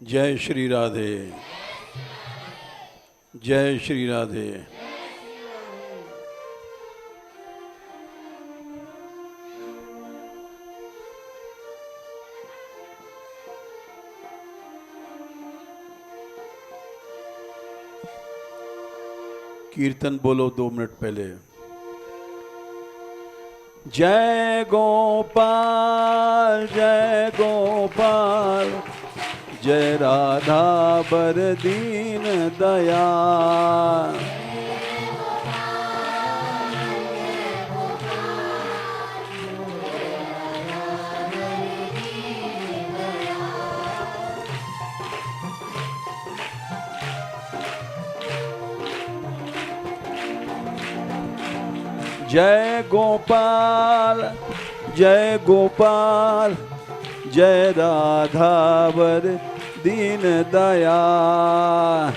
जय श्री राधे, जय श्री राधे। कीर्तन बोलो 2 मिनट पहले। जय गोपाल जय गोपाल, जय राधा बर दीन दयाल। जय गोपाल जय गोपाल, जय राधा वर दीन दयाल।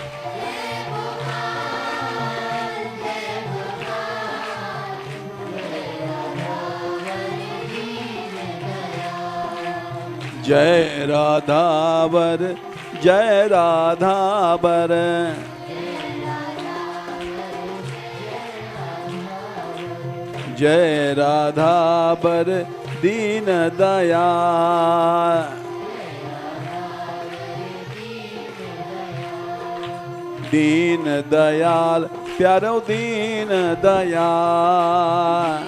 जय राधावर जय राधावर, जय राधावर दीन दयाल। दीन दयाल प्यारो दीन दयाल।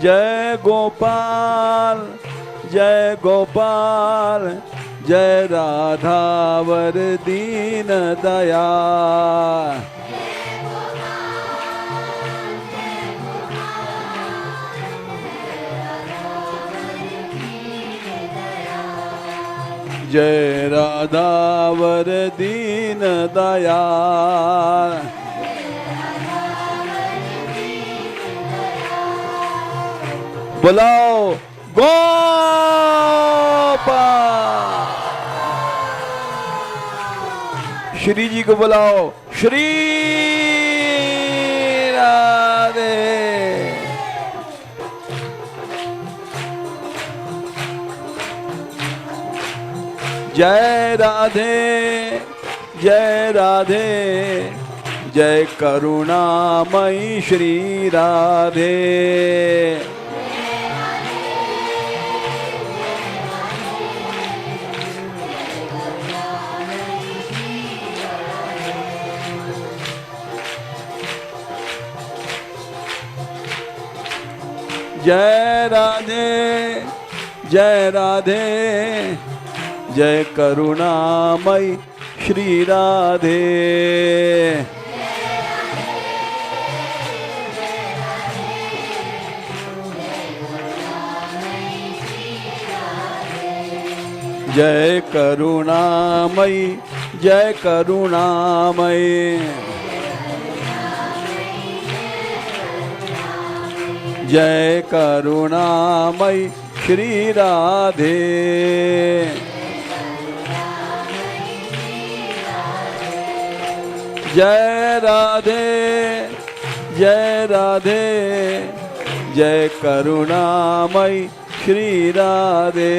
जय गोपाल जय गोपाल, जय राधावर दीन दयाल। जय राधावर दीन दयाल। बुलाओ गोपाल। श्री जी को बुलाओ, श्री राधे। जय राधे जय राधे, जय करुणामयी श्री राधे। जय राधे जय राधे, जय करुणामयी श्री राधे। जय करुणामयी जय करुणामयी, जय करुणामयी श्री राधे। जय राधे जय राधे, जय करुणामयी श्री राधे।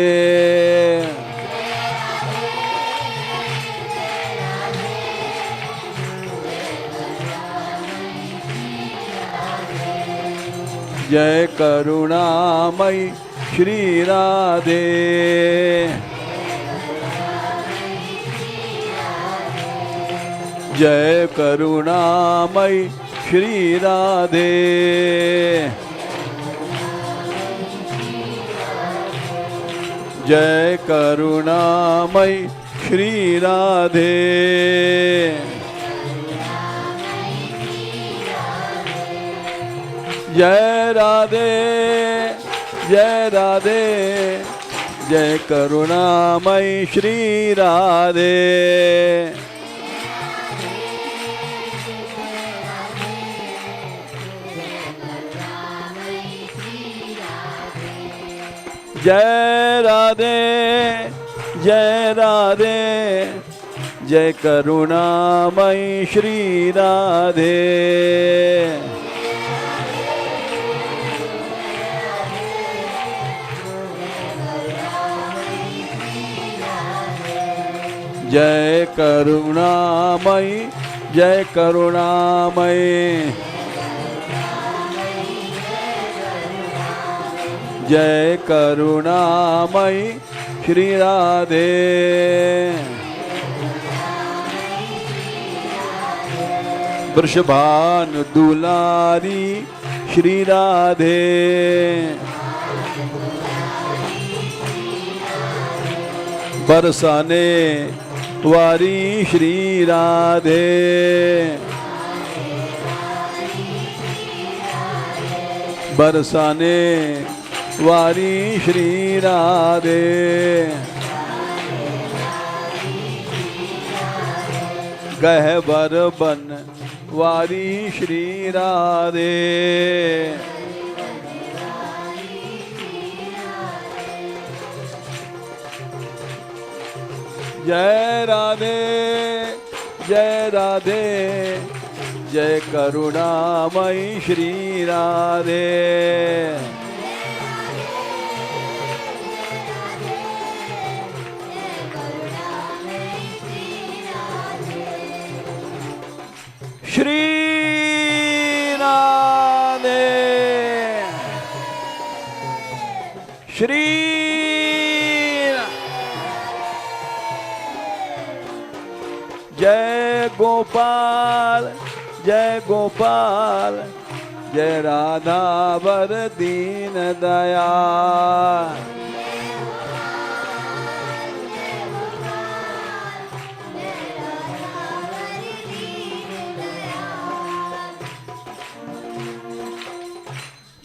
जय करुणामयी श्री राधे। जय करुणामयी श्री राधे। जय करुणामयी श्री राधे। जय राधे जय राधे, जय करुणामयी श्री राधे। जय राधे जय राधे, जय करुणामयी श्री राधे। जय करुणामयी, जय करुणामयी, जय करुणामयी श्री राधे। वृषभानु दुलारी श्री राधे। बरसाने वारी श्री राधे। बरसाने वारी श्री राधे। गहवर बन वारी श्री राधे। जय राधे, जय राधे, जय करुणामयी श्री राधे। श्री राधे, श्री जय गोपाल, जय गोपाल, जय राधा वर दीन दयाल।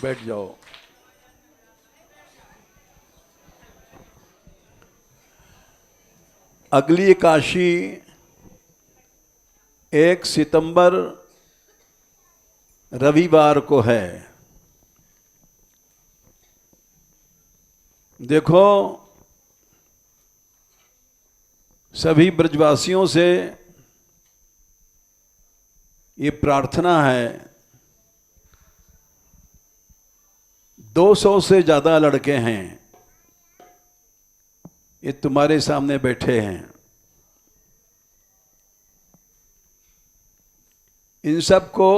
बैठ जाओ। अगली एकादशी 1 सितंबर रविवार को है। देखो, सभी ब्रजवासियों से ये प्रार्थना है, 200 से ज़्यादा लड़के हैं, ये तुम्हारे सामने बैठे हैं। इन सब को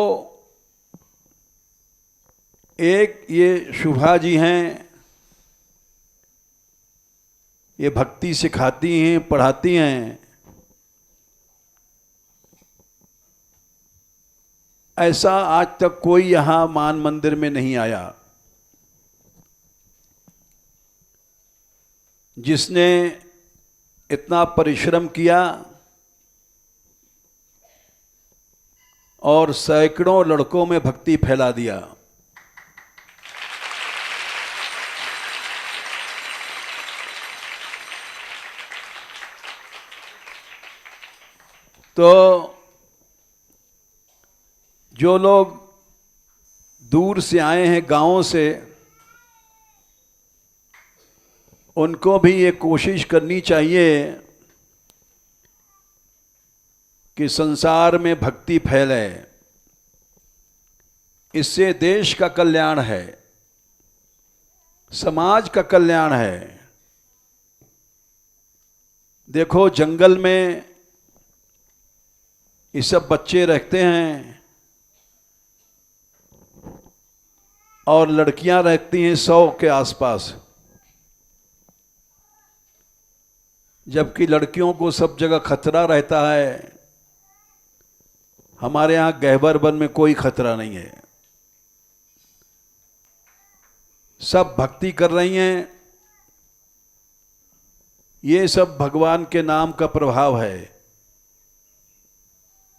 एक ये शुभा जी हैं, ये भक्ति सिखाती हैं, पढ़ाती हैं। ऐसा आज तक कोई यहाँ मान मंदिर में नहीं आया जिसने इतना परिश्रम किया और सैकड़ों लड़कों में भक्ति फैला दिया। तो जो लोग दूर से आए हैं गांवों से, उनको भी ये कोशिश करनी चाहिए कि संसार में भक्ति फैले। इससे देश का कल्याण है, समाज का कल्याण है। देखो, जंगल में ये सब बच्चे रहते हैं और लड़कियां रहती हैं 100 के आसपास, जबकि लड़कियों को सब जगह खतरा रहता है। हमारे यहाँ गहबर वन में कोई खतरा नहीं है, सब भक्ति कर रही हैं। ये सब भगवान के नाम का प्रभाव है।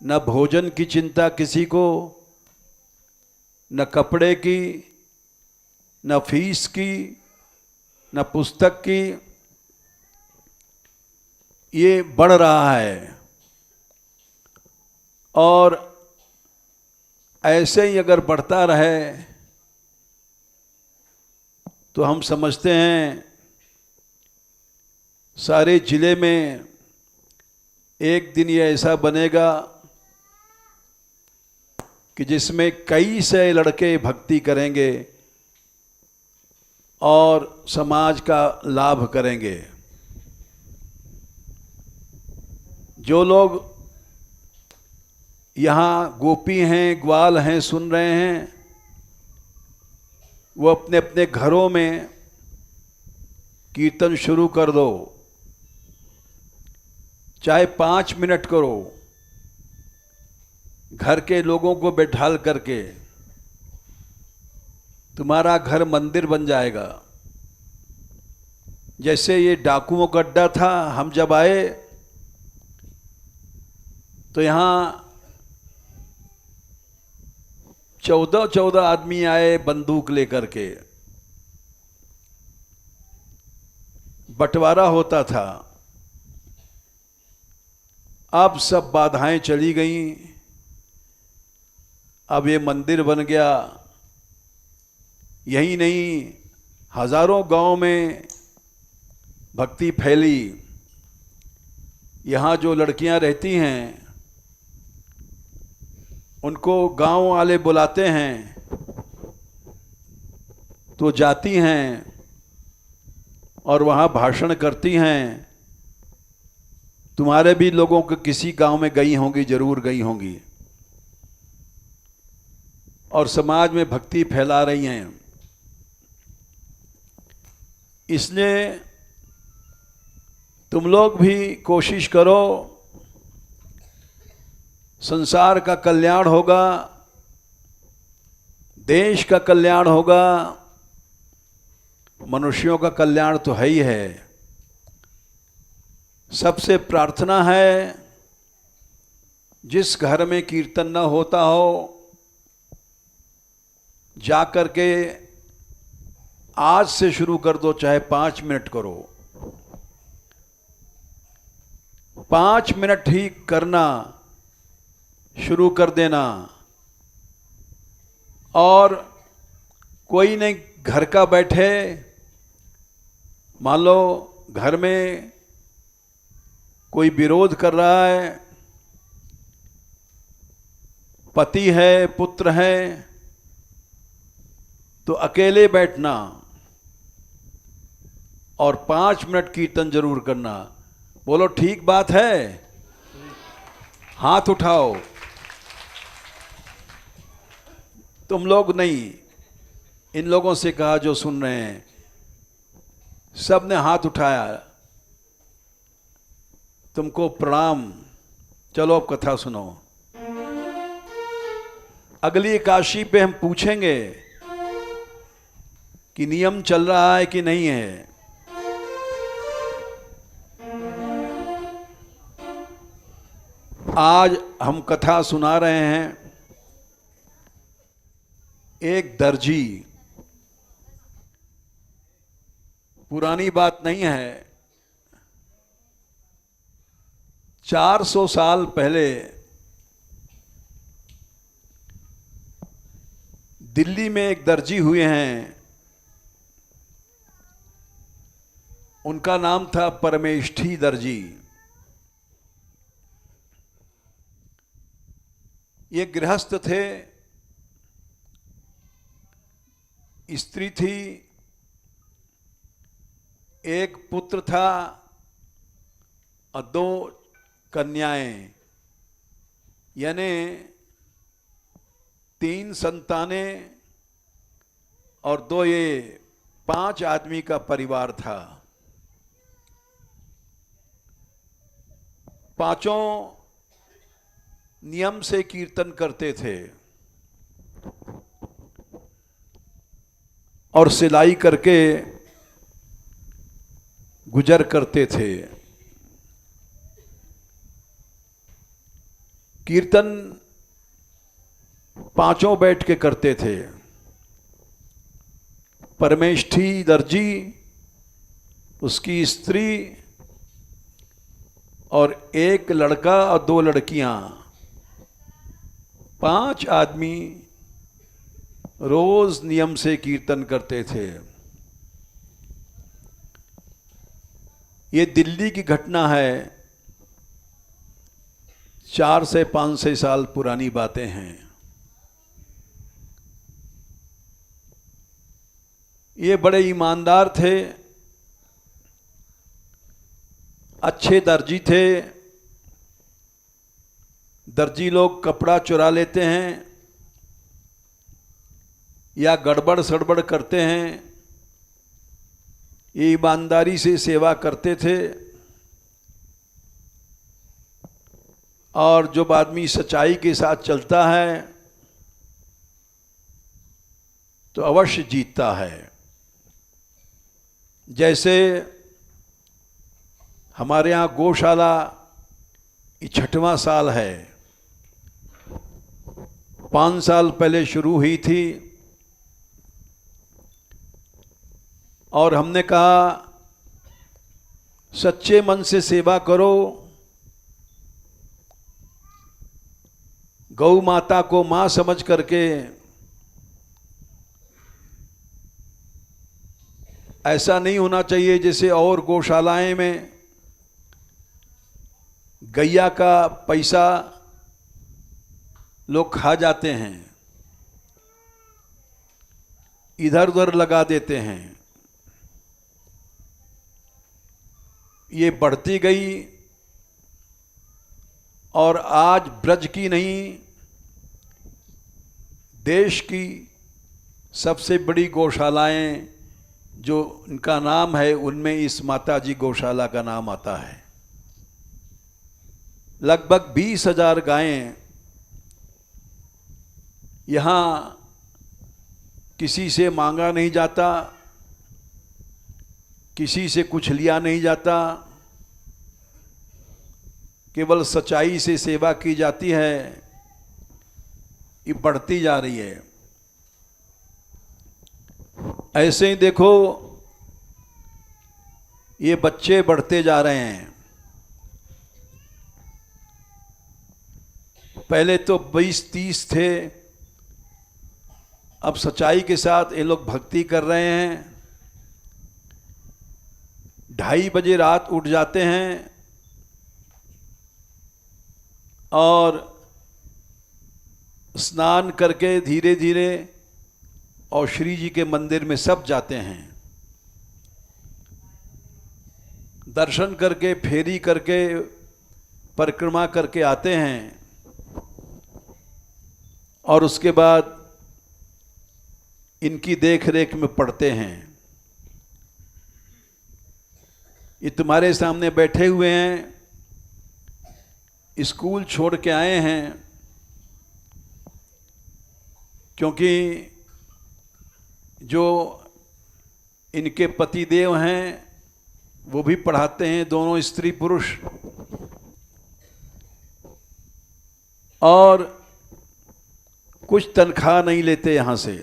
न भोजन की चिंता किसी को, न कपड़े की, न फीस की, न पुस्तक की। ये बढ़ रहा है और ऐसे ही अगर बढ़ता रहे तो हम समझते हैं सारे जिले में एक दिन ये ऐसा बनेगा कि जिसमें कई से लड़के भक्ति करेंगे और समाज का लाभ करेंगे। जो लोग यहाँ गोपी हैं, ग्वाल हैं, सुन रहे हैं, वो अपने अपने घरों में कीर्तन शुरू कर दो, चाहे 5 मिनट करो, घर के लोगों को बैठाल करके। तुम्हारा घर मंदिर बन जाएगा। जैसे ये डाकुओं का अड्डा था, हम जब आए तो यहाँ 14 आदमी आए बंदूक लेकर के, बंटवारा होता था। अब सब बाधाएं चली गईं, अब ये मंदिर बन गया। यही नहीं, हजारों गांव में भक्ति फैली। यहाँ जो लड़कियां रहती हैं उनको गांव वाले बुलाते हैं तो जाती हैं और वहाँ भाषण करती हैं। तुम्हारे भी लोगों के किसी गांव में गई होंगी, जरूर गई होंगी, और समाज में भक्ति फैला रही हैं। इसलिए तुम लोग भी कोशिश करो, संसार का कल्याण होगा, देश का कल्याण होगा, मनुष्यों का कल्याण तो है ही है। सबसे प्रार्थना है, जिस घर में कीर्तन न होता हो, जा कर के आज से शुरू कर दो, चाहे 5 मिनट करो। 5 मिनट ही करना शुरू कर देना। और कोई नहीं घर का बैठे, मान लो घर में कोई विरोध कर रहा है, पति है, पुत्र है, तो अकेले बैठना और 5 मिनट कीर्तन जरूर करना। बोलो ठीक बात है? हाथ उठाओ। तुम लोग नहीं, इन लोगों से कहा जो सुन रहे हैं, सब ने हाथ उठाया। तुमको प्रणाम। चलो अब कथा सुनो। अगली एकादशी पे हम पूछेंगे कि नियम चल रहा है कि नहीं है। आज हम कथा सुना रहे हैं एक दर्जी। पुरानी बात नहीं है, 400 साल पहले दिल्ली में एक दर्जी हुए हैं। उनका नाम था परमेष्ठी दर्जी। ये गृहस्थ थे, स्त्री थी, एक पुत्र था और 2 कन्याएं, यानी 3 संतानें और 2 ये 5 आदमी का परिवार था। पांचों नियम से कीर्तन करते थे और सिलाई करके गुजर करते थे। कीर्तन पांचों बैठ के करते थे। परमेष्ठी दर्जी, उसकी स्त्री और एक लड़का और 2 लड़कियां, 5 आदमी रोज नियम से कीर्तन करते थे। ये दिल्ली की घटना है। 4 से 500 साल पुरानी बातें हैं। ये बड़े ईमानदार थे, अच्छे दर्जी थे। दर्जी लोग कपड़ा चुरा लेते हैं या गड़बड़ सड़बड़ करते हैं, ये ईमानदारी से सेवा करते थे। और जब आदमी सच्चाई के साथ चलता है तो अवश्य जीतता है। जैसे हमारे यहाँ गौशाला 6वां साल है, 5 साल पहले शुरू हुई थी और हमने कहा सच्चे मन से सेवा करो, गौ माता को मां समझ करके। ऐसा नहीं होना चाहिए जैसे और गौशालाएं में गैया का पैसा लोग खा जाते हैं, इधर उधर लगा देते हैं। ये बढ़ती गई और आज ब्रज की नहीं, देश की सबसे बड़ी गौशालाएं जो इनका नाम है, उनमें इस माताजी गौशाला का नाम आता है। लगभग 20,000 गायें यहाँ किसी से मांगा नहीं जाता, किसी से कुछ लिया नहीं जाता, केवल सच्चाई से सेवा की जाती है। ये बढ़ती जा रही है। ऐसे ही देखो ये बच्चे बढ़ते जा रहे हैं। पहले तो 20-30 थे, अब सच्चाई के साथ ये लोग भक्ति कर रहे हैं। 2:30 बजे रात उठ जाते हैं और स्नान करके धीरे धीरे और श्री जी के मंदिर में सब जाते हैं। दर्शन करके, फेरी करके, परिक्रमा करके आते हैं और उसके बाद इनकी देख रेख में पढ़ते हैं। ये तुम्हारे सामने बैठे हुए हैं, स्कूल छोड़ के आए हैं, क्योंकि जो इनके पतिदेव हैं वो भी पढ़ाते हैं, दोनों स्त्री पुरुष, और कुछ तनख्वाह नहीं लेते यहाँ से।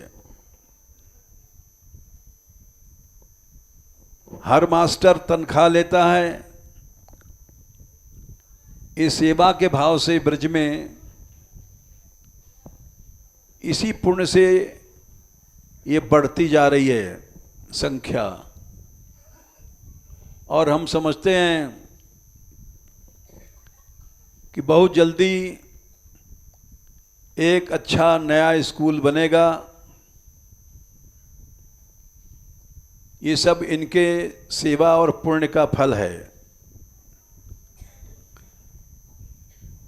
हर मास्टर तनख्वाह लेता है। इस सेवा के भाव से ब्रज में इसी पुण्य से ये बढ़ती जा रही है संख्या। और हम समझते हैं कि बहुत जल्दी एक अच्छा नया स्कूल बनेगा। ये सब इनके सेवा और पुण्य का फल है।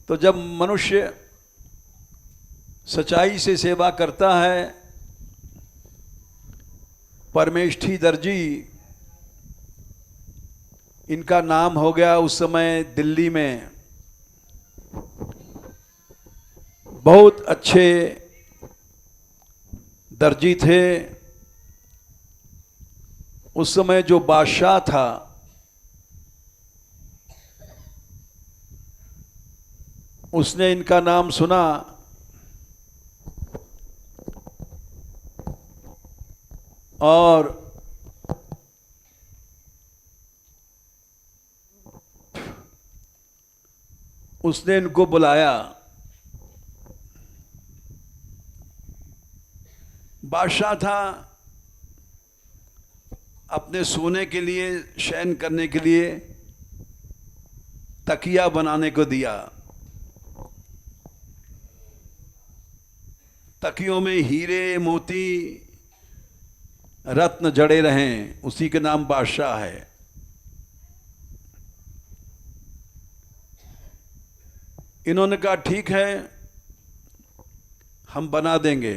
तो जब मनुष्य सच्चाई से सेवा करता है, परमेष्ठी दर्जी इनका नाम हो गया। उस समय दिल्ली में बहुत अच्छे दर्जी थे। उस समय जो बादशाह था उसने इनका नाम सुना और उसने इनको बुलाया। बादशाह था, अपने सोने के लिए, शयन करने के लिए तकिया बनाने को दिया। तकियों में हीरे मोती रत्न जड़े रहें, उसी के नाम बादशाह है। इन्होंने कहा ठीक है, हम बना देंगे।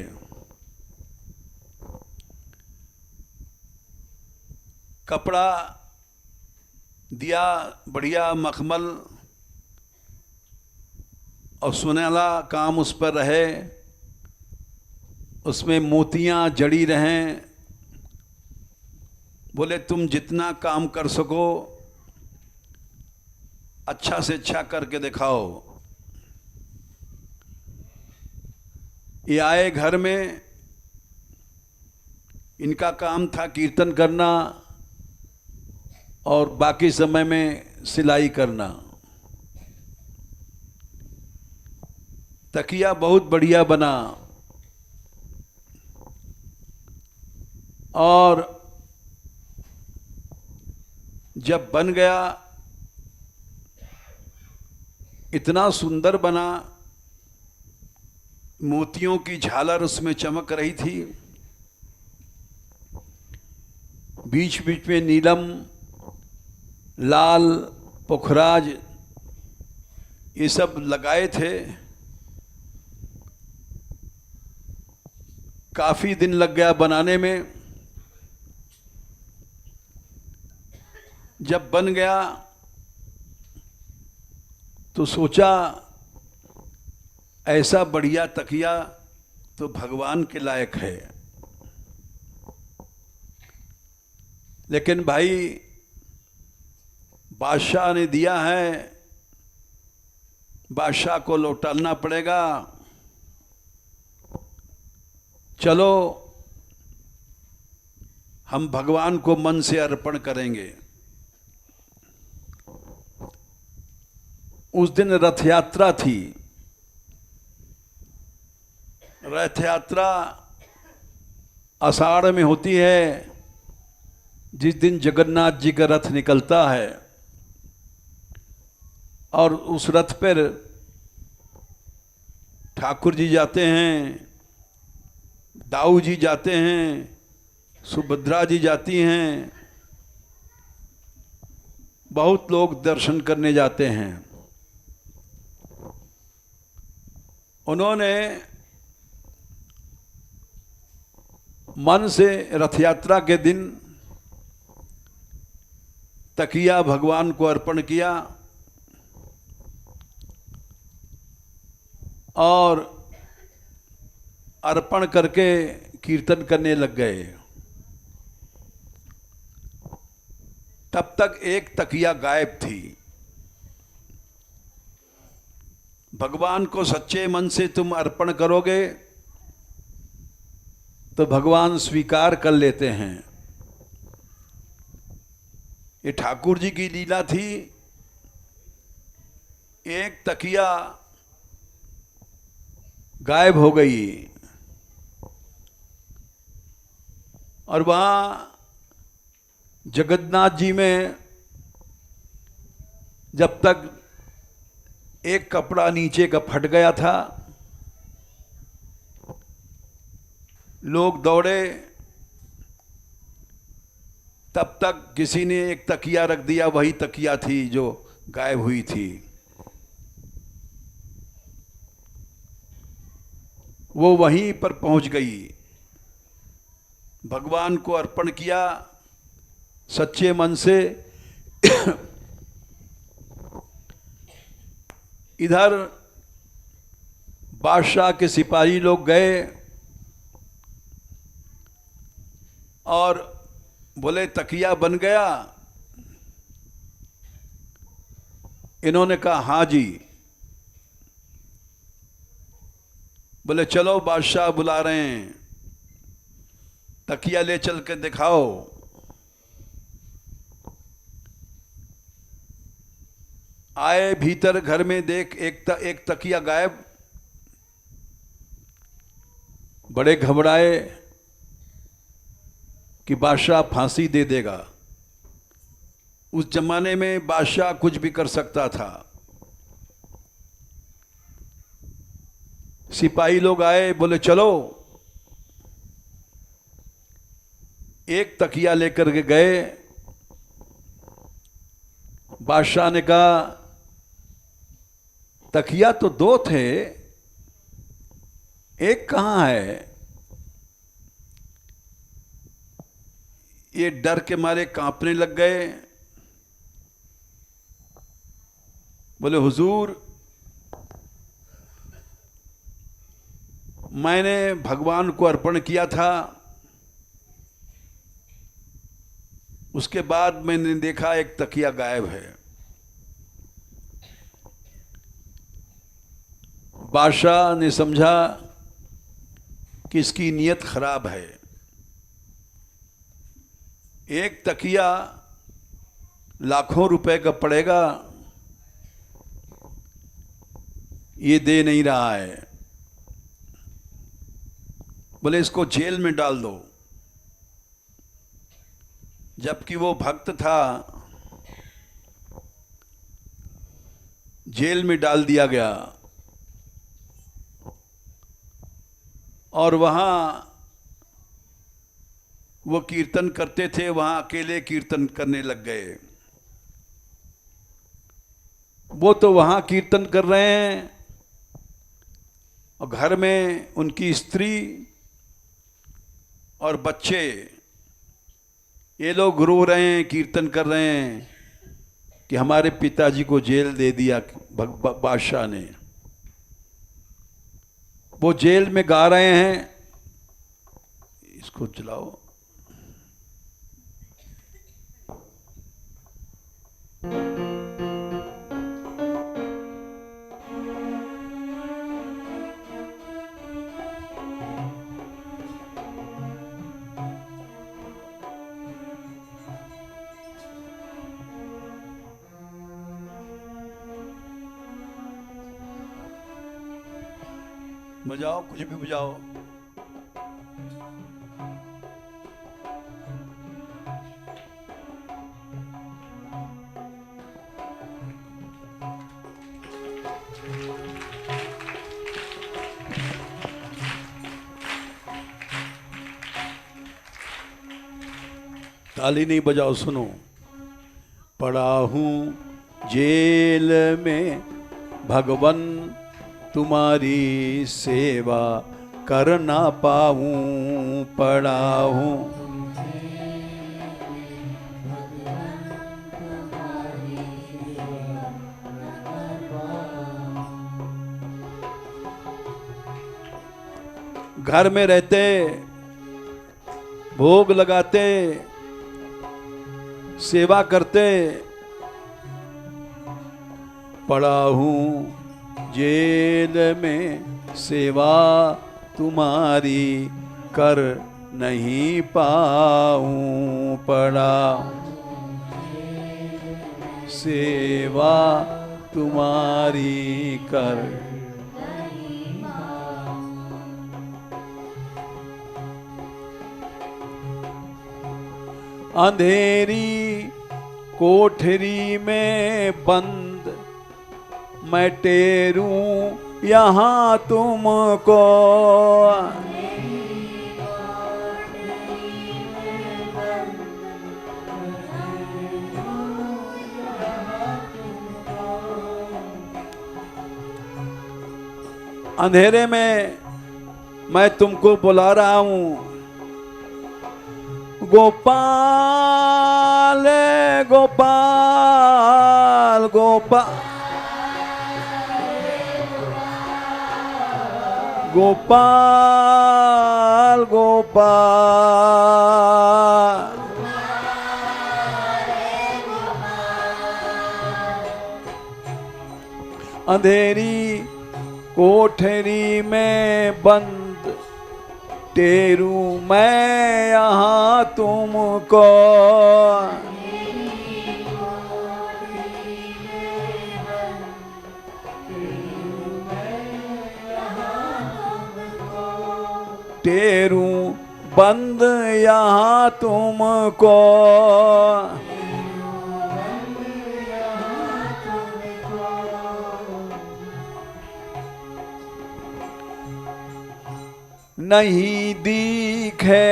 कपड़ा दिया बढ़िया मखमल और सुनहला काम उस पर रहे, उसमें मोतियां जड़ी रहें। बोले तुम जितना काम कर सको अच्छा से अच्छा करके दिखाओ। ये आए घर में, इनका काम था कीर्तन करना और बाकी समय में सिलाई करना। तकिया बहुत बढ़िया बना और जब बन गया इतना सुंदर बना, मोतियों की झालर उसमें चमक रही थी, बीच बीच में नीलम, लाल, पुखराज ये सब लगाए थे। काफी दिन लग गया बनाने में। जब बन गया तो सोचा ऐसा बढ़िया तकिया तो भगवान के लायक है। लेकिन भाई बादशाह ने दिया है, बादशाह को लौटाना पड़ेगा। चलो हम भगवान को मन से अर्पण करेंगे। उस दिन रथ यात्रा थी। रथ यात्रा आषाढ़ में होती है, जिस दिन जगन्नाथ जी का रथ निकलता है और उस रथ पर ठाकुर जी जाते हैं, दाऊ जी जाते हैं, सुभद्रा जी जाती हैं, बहुत लोग दर्शन करने जाते हैं। उन्होंने मन से रथ यात्रा के दिन तकिया भगवान को अर्पण किया और अर्पण करके कीर्तन करने लग गए। तब तक एक तकिया गायब थी। भगवान को सच्चे मन से तुम अर्पण करोगे तो भगवान स्वीकार कर लेते हैं। ये ठाकुर जी की लीला थी। एक तकिया गायब हो गई और वहां जगन्नाथ जी में जब तक एक कपड़ा नीचे का फट गया था, लोग दौड़े, तब तक किसी ने एक तकिया रख दिया। वही तकिया थी जो गायब हुई थी। वो वहीं पर पहुंच गई। भगवान को अर्पण किया सच्चे मन से। इधर बादशाह के सिपाही लोग गए और बोले तकिया बन गया। इन्होंने कहा हाँ जी। बोले चलो बादशाह बुला रहे हैं, तकिया ले चल के दिखाओ। आए भीतर, घर में देख एक तकिया गायब। बड़े घबराए कि बादशाह फांसी दे देगा। उस जमाने में बादशाह कुछ भी कर सकता था। सिपाही लोग आए, बोले चलो। एक तकिया लेकर के गए। बादशाह ने कहा तकिया तो दो थे, एक कहां है? ये डर के मारे कांपने लग गए। बोले हुजूर, मैंने भगवान को अर्पण किया था, उसके बाद मैंने देखा एक तकिया गायब है। बादशाह ने समझा कि इसकी नीयत खराब है। एक तकिया लाखों रुपए का पड़ेगा, ये दे नहीं रहा है। बोले इसको जेल में डाल दो। जबकि वो भक्त था, जेल में डाल दिया गया। और वहां वो कीर्तन करते थे, वहां अकेले कीर्तन करने लग गए। वो तो वहां कीर्तन कर रहे हैं और घर में उनकी स्त्री और बच्चे, ये लोग रो रहे हैं, कीर्तन कर रहे हैं कि हमारे पिताजी को जेल दे दिया बादशाह ने। वो जेल में गा रहे हैं। इसको चलाओ। बजाओ, कुछ भी बजाओ। ताली नहीं बजाओ, सुनो। पड़ा हूं जेल में भगवन, तुम्हारी सेवा कर ना पाऊं। पड़ा हूं घर में रहते, भोग लगाते, सेवा करते। पड़ा हूं जेल में, सेवा तुम्हारी कर नहीं पाऊं। पड़ा सेवा तुम्हारी कर। अंधेरी कोठरी में बंद मैं टेरूं यहाँ तुमको। अंधेरे में मैं तुमको बुला रहा हूं। गोपाल गोपाल गोपाल गोपाल गोपाल। अंधेरी कोठरी में बंद टेरू मैं यहाँ तुमको। टेरू बंद यहाँ तुमको। नहीं दिखे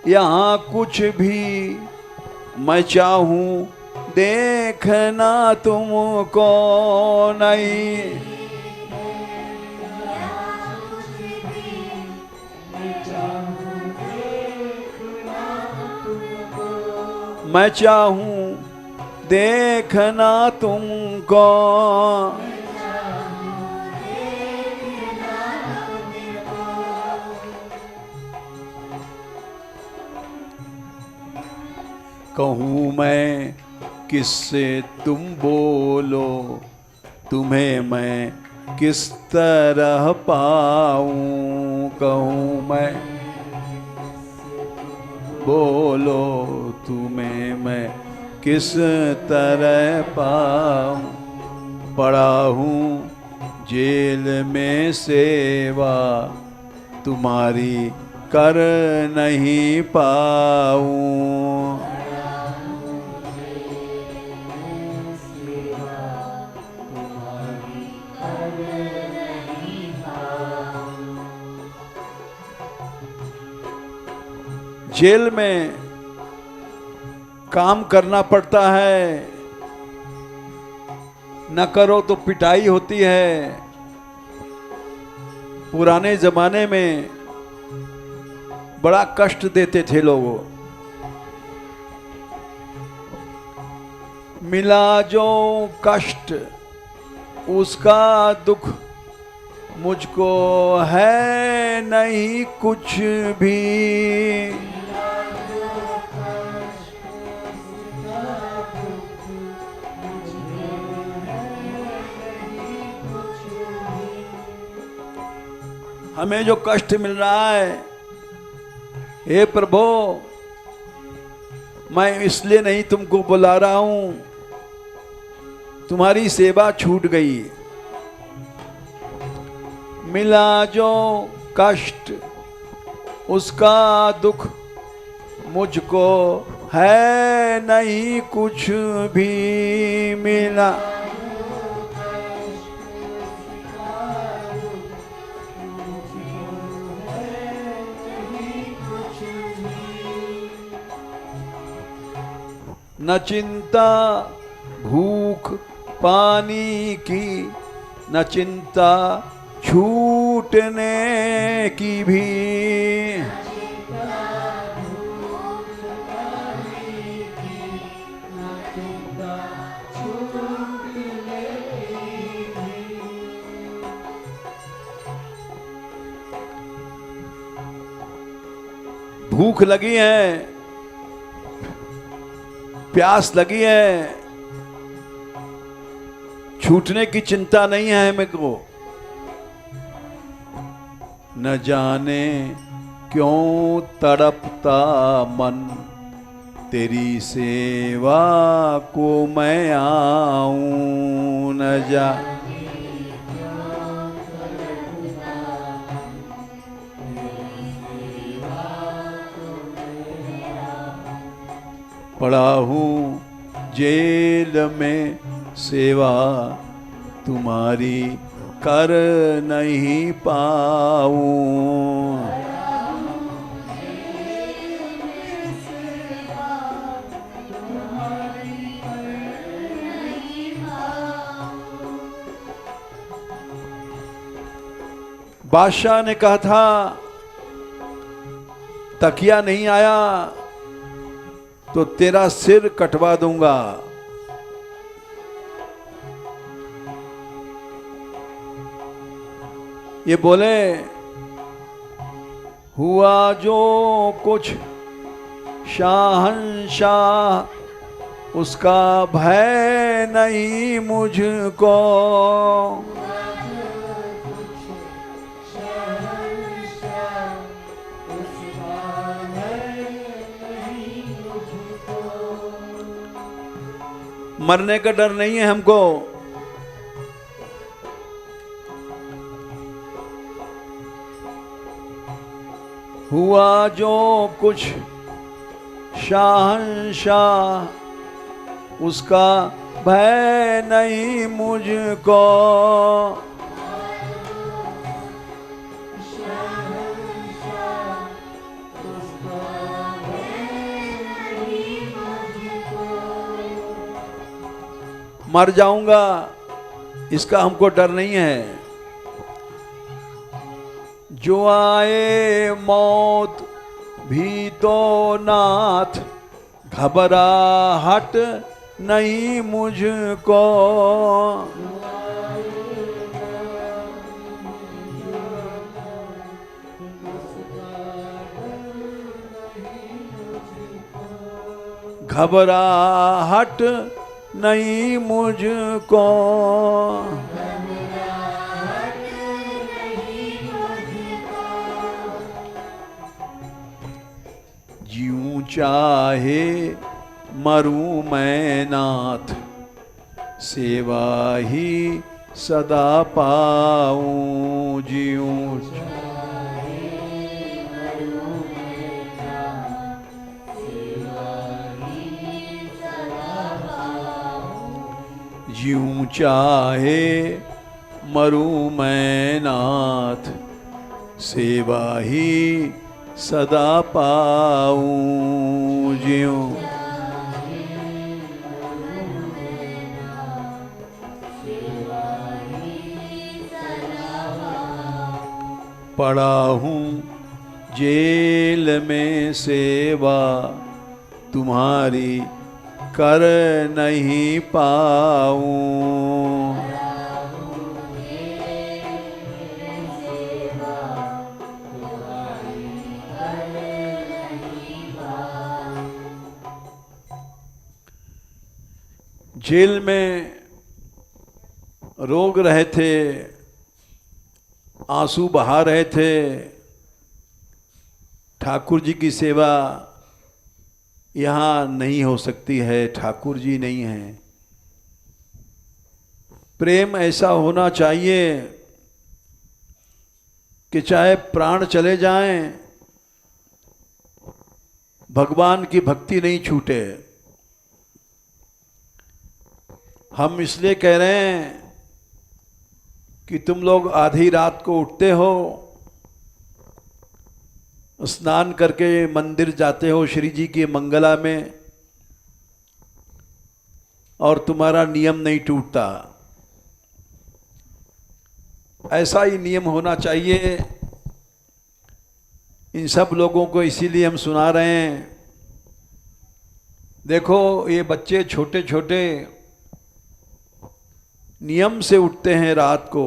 यहाँ कुछ भी, मैं चाहूं देखना तुमको नहीं। मैं चाहूं देखना तुमको, कहूँ मैं किससे तुम बोलो, तुम्हें मैं किस तरह पाऊँ। कहूँ मैं बोलो, तुम्हें मैं किस तरह पाऊँ। पड़ा हूँ जेल में सेवा, तुम्हारी कर नहीं पाऊँ। जेल में काम करना पड़ता है, न करो तो पिटाई होती है। पुराने जमाने में बड़ा कष्ट देते थे लोगों। मिला जो कष्ट उसका दुख मुझको है नहीं कुछ भी। हमें जो कष्ट मिल रहा है, हे प्रभु, मैं इसलिए नहीं तुमको बुला रहा हूं, तुम्हारी सेवा छूट गई। मिला जो कष्ट उसका दुख मुझको है नहीं कुछ भी। मिला न चिंता भूख पानी की, न चिंता छूटने की भी। भूख लगी है, प्यास लगी है, छूटने की चिंता नहीं है मेरे को। न जाने क्यों तड़पता मन, तेरी सेवा को मैं आऊं। न जा पड़ा हूँ जेल में सेवा, तुम्हारी कर नहीं पाऊं। बादशाह ने कहा था तकिया नहीं आया तो तेरा सिर कटवा दूंगा। ये बोले हुआ जो कुछ शाहंशाह उसका भय नहीं मुझको। मरने का डर नहीं है हमको, हुआ जो कुछ शाहंशाह उसका भय नहीं मुझको। मर जाऊंगा इसका हमको डर नहीं है। जो आए मौत भी तो नाथ, घबराहट नहीं मुझको। घबराहट नहीं मुझको। जीऊं चाहे मरूं मैं नाथ, सेवा ही सदा पाऊं। जीऊं जीऊं चाहे मरूं मैं नाथ, सेवा ही सदा पाऊं। जीऊं पड़ा हूँ जेल में सेवा, तुम्हारी कर नहीं पाऊं। जेल में रोग रहे थे, आंसू बहा रहे थे। ठाकुर जी की सेवा यहाँ नहीं हो सकती है, ठाकुर जी नहीं हैं। प्रेम ऐसा होना चाहिए कि चाहे प्राण चले जाएं, भगवान की भक्ति नहीं छूटे। हम इसलिए कह रहे हैं कि तुम लोग आधी रात को उठते हो, स्नान करके मंदिर जाते हो श्री जी की मंगला में, और तुम्हारा नियम नहीं टूटता। ऐसा ही नियम होना चाहिए। इन सब लोगों को इसीलिए हम सुना रहे हैं। देखो ये बच्चे छोटे छोटे नियम से उठते हैं रात को,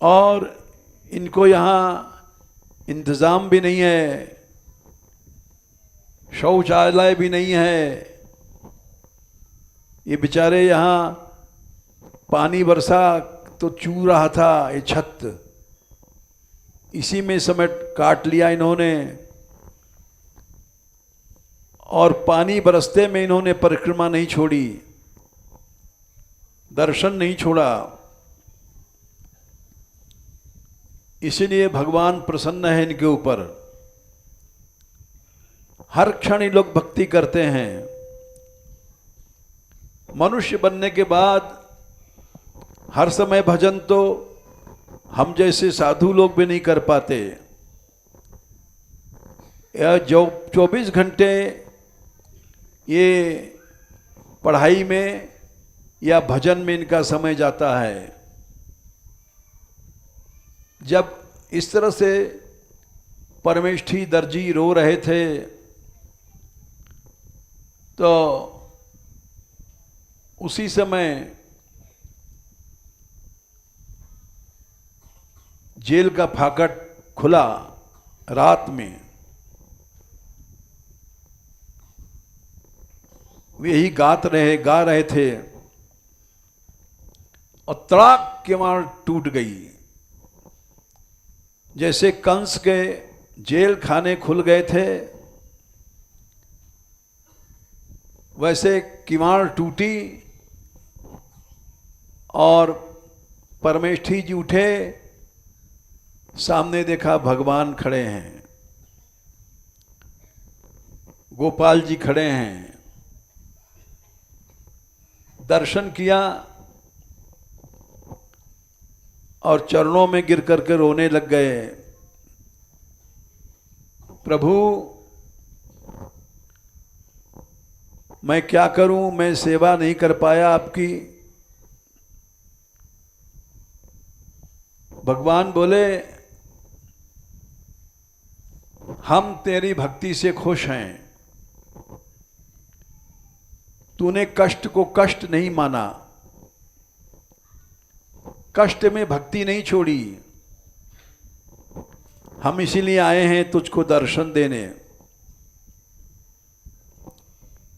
और इनको यहाँ इंतज़ाम भी नहीं है, शौचालय भी नहीं है। ये बेचारे यहाँ पानी बरसा तो चू रहा था ये छत, इसी में समय काट लिया इन्होंने, और पानी बरसते में इन्होंने परिक्रमा नहीं छोड़ी, दर्शन नहीं छोड़ा। इसलिए भगवान प्रसन्न है इनके ऊपर। हर क्षण ये लोग भक्ति करते हैं। मनुष्य बनने के बाद हर समय भजन तो हम जैसे साधु लोग भी नहीं कर पाते। जो 24 घंटे ये पढ़ाई में या भजन में इनका समय जाता है। जब इस तरह से परमेष्ठी दर्जी रो रहे थे तो उसी समय जेल का फाटक खुला रात में। वे यही गा रहे थे और तड़ाक किवाड़ टूट गई। जैसे कंस के जेल खाने खुल गए थे, वैसे किवाड़ टूटी और परमेष्ठी जी उठे। सामने देखा भगवान खड़े हैं, गोपाल जी खड़े हैं। दर्शन किया और चरणों में गिर करके रोने लग गए। प्रभु मैं क्या करूं, मैं सेवा नहीं कर पाया आपकी। भगवान बोले, हम तेरी भक्ति से खुश हैं। तूने कष्ट को कष्ट नहीं माना, कष्ट में भक्ति नहीं छोड़ी। हम इसीलिए आए हैं तुझको दर्शन देने।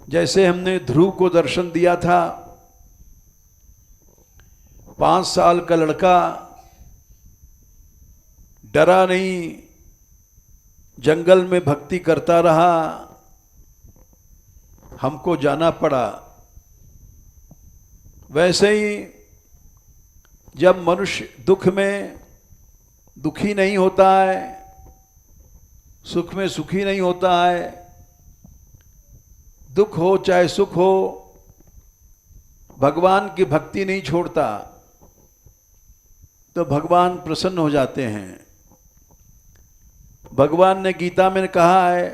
जैसे हमने ध्रुव को दर्शन दिया था, 5 साल का लड़का डरा नहीं, जंगल में भक्ति करता रहा, हमको जाना पड़ा। वैसे ही जब मनुष्य दुख में दुखी नहीं होता है, सुख में सुखी नहीं होता है, दुख हो चाहे सुख हो, भगवान की भक्ति नहीं छोड़ता, तो भगवान प्रसन्न हो जाते हैं। भगवान ने गीता में कहा है,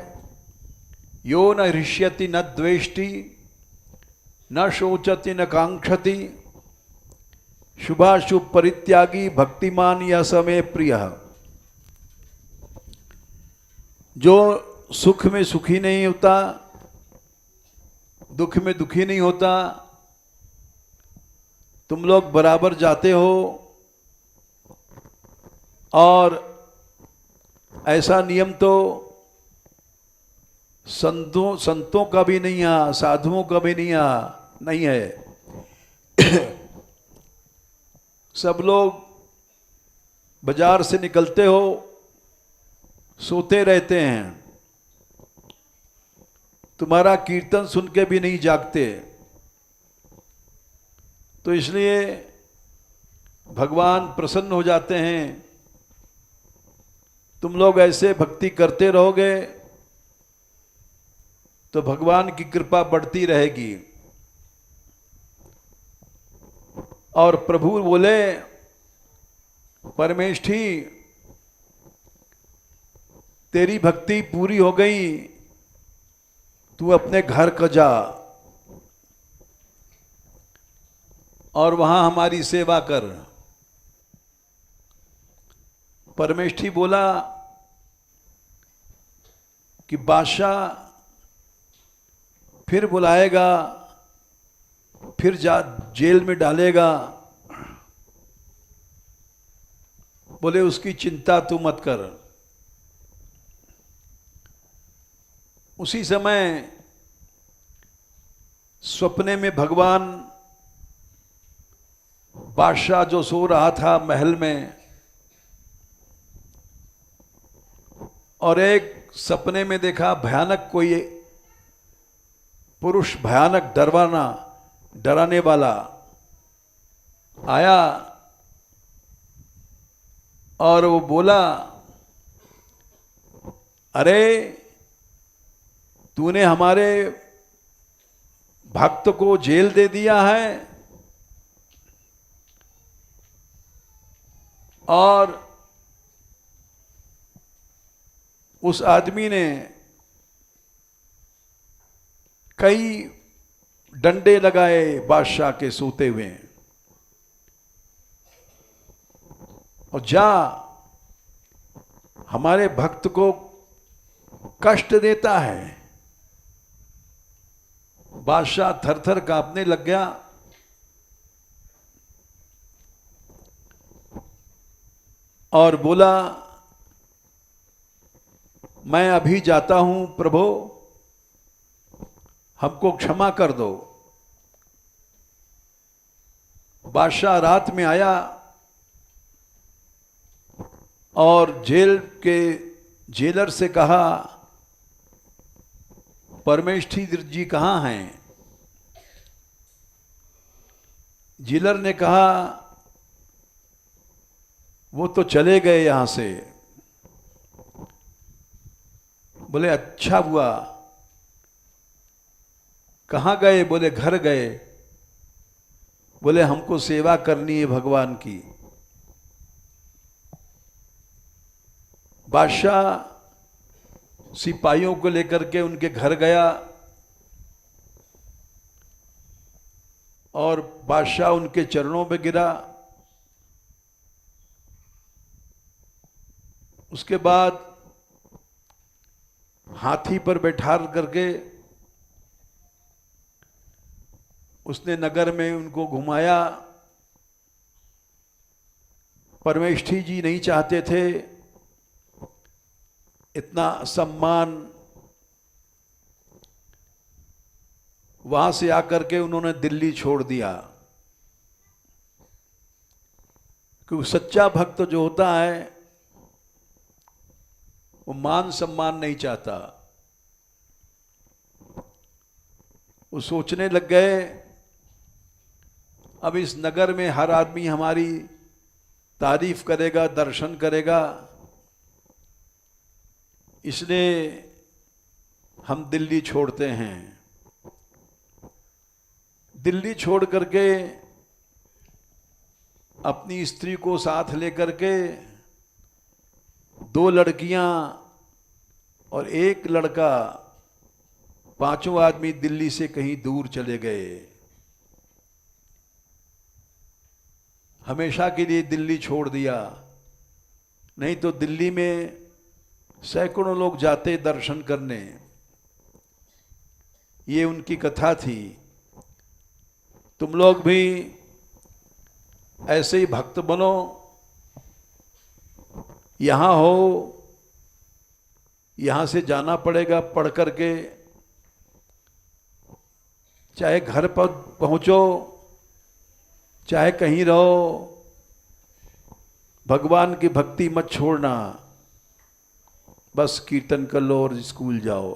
यो न हृष्यति न द्वेष्टि न शोचति न कांक्षति शुभाशुभ परित्यागी भक्तिमान यह समय प्रिय। जो सुख में सुखी नहीं होता, दुख में दुखी नहीं होता, तुम लोग बराबर जाते हो। और ऐसा नियम तो संतों का भी नहीं है, साधुओं का भी नहीं है। सब लोग बाजार से निकलते हो, सोते रहते हैं, तुम्हारा कीर्तन सुन के भी नहीं जागते। तो इसलिए भगवान प्रसन्न हो जाते हैं। तुम लोग ऐसे भक्ति करते रहोगे तो भगवान की कृपा बढ़ती रहेगी। और प्रभु बोले, परमेष्ठी तेरी भक्ति पूरी हो गई, तू अपने घर को जा और वहां हमारी सेवा कर। परमेष्ठी बोला कि बादशाह फिर बुलाएगा, फिर जेल में डालेगा। बोले उसकी चिंता तू मत कर। उसी समय सपने में भगवान बादशाह जो सो रहा था महल में, और एक सपने में देखा भयानक कोई पुरुष, भयानक डराने वाला आया और वो बोला, अरे तूने हमारे भक्त को जेल दे दिया है और उस आदमी ने कई डंडे लगाए बादशाह के सोते हुए, और जा हमारे भक्त को कष्ट देता है। बादशाह थर थर कांपने लग गया। और बोला, मैं अभी जाता हूं प्रभु, हमको क्षमा कर दो। बादशाह रात में आया और जेल के जेलर से कहा, परमेष्ठी जी कहाँ हैं? जेलर ने कहा, वो तो चले गए यहां से। बोले अच्छा हुआ। कहाँ गए? बोले घर गए। बोले हमको सेवा करनी है भगवान की। बादशाह सिपाहियों को लेकर के उनके घर गया और बादशाह उनके चरणों पे गिरा। उसके बाद हाथी पर बैठा करके उसने नगर में उनको घुमाया। परमेष्ठी जी नहीं चाहते थे इतना सम्मान। वहां से आकर के उन्होंने दिल्ली छोड़ दिया, क्योंकि सच्चा भक्त जो होता है वो मान सम्मान नहीं चाहता। वो सोचने लग गए अब इस नगर में हर आदमी हमारी तारीफ करेगा, दर्शन करेगा, इसलिए हम दिल्ली छोड़ते हैं। दिल्ली छोड़ करके अपनी स्त्री को साथ लेकर के 2 लड़कियां और 1 लड़का, 5 आदमी दिल्ली से कहीं दूर चले गए। हमेशा के लिए दिल्ली छोड़ दिया। नहीं तो दिल्ली में सैकड़ों लोग जाते दर्शन करने। ये उनकी कथा थी। तुम लोग भी ऐसे ही भक्त बनो। यहां हो, यहां से जाना पड़ेगा पढ़ करके, चाहे घर पर पहुंचो, चाहे कहीं रहो, भगवान की भक्ति मत छोड़ना। बस कीर्तन कर लो और स्कूल जाओ।